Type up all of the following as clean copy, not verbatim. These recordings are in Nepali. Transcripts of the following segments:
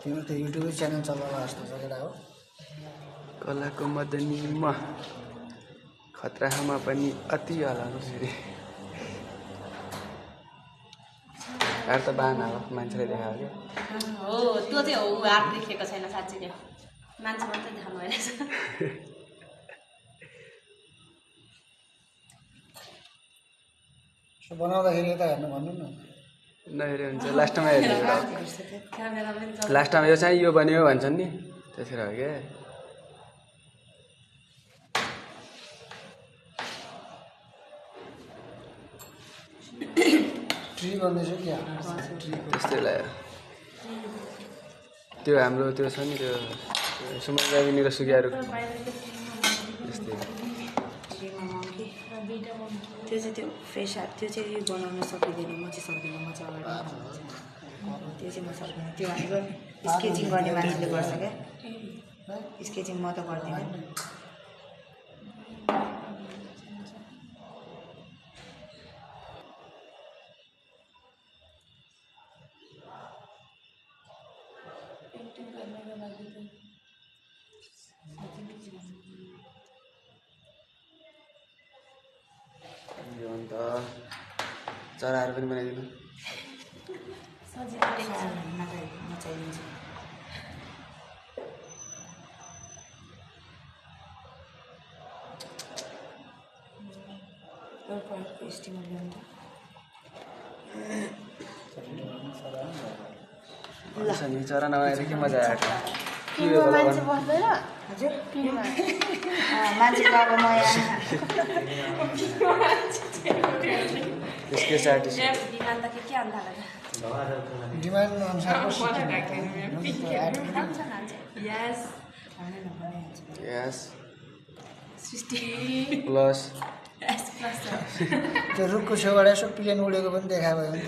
तिम्रो त युट्युब च्यानल चलाउला जस्तो छ केटा हो। कलाको मदनीमा खतरामा पनि अति हलानु फेरि यार त बाहना हो मान्छेले देखायो क्या हो त्यो चाहिँ हो आफ देखेको छैन साँच्चै नै मान्छे मात्रै देखाउनु भइरहेछ सो बनाउँदाखेरि यता हेर्नु भन्नु न नहेरे हुन्छ लास्टमा हेर्नु लास्टमा यो चाहिँ यो बन्यो भन्छन् नि त्यसरी हो क्या ट्री भन्दैछु क्या त्यस्तै लाग्यो त्यो हाम्रो त्यो छ नि त्यो सुमन गाविनी र सुकियाहरू त्यस्तै त्यो चाहिँ त्यो फ्रेस आर्ट त्यो चाहिँ बनाउन सकिँदैन म चाहिँ सक्दिनँ म चाहिँ अगाडि त्यो चाहिँ म सक्दिनँ त्यो हाम्रो स्केचिङ गर्ने मान्छेले गर्छ क्या स्केचिङ म त गर्दिनँ अन्त चराहरू पनि बनाइदिनु नि चरा नबनाएर के मजा आएको हजुर मान्छेको अब म यहाँ स्केच आर्टिस्ट डिमान्ड त के अन्त डिमान्ड अनुसारको यस प्लस त्यो रुखको छेउबाट यसो प्लेन उडेको पनि देखायो भने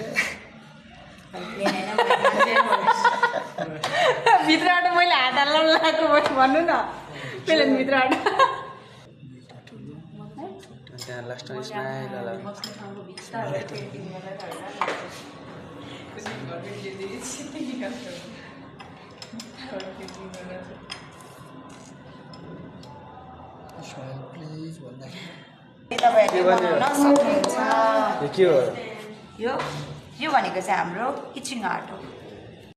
भित्रबाट मैले हात हाल्न लगाएको भन्नु न प्लेन भित्रबाट त्यहाँ लास्टमा स्माइल प्लिज भन्दाखेरि के हो यो भनेको चाहिँ हाम्रो इचिङ आर्ट हो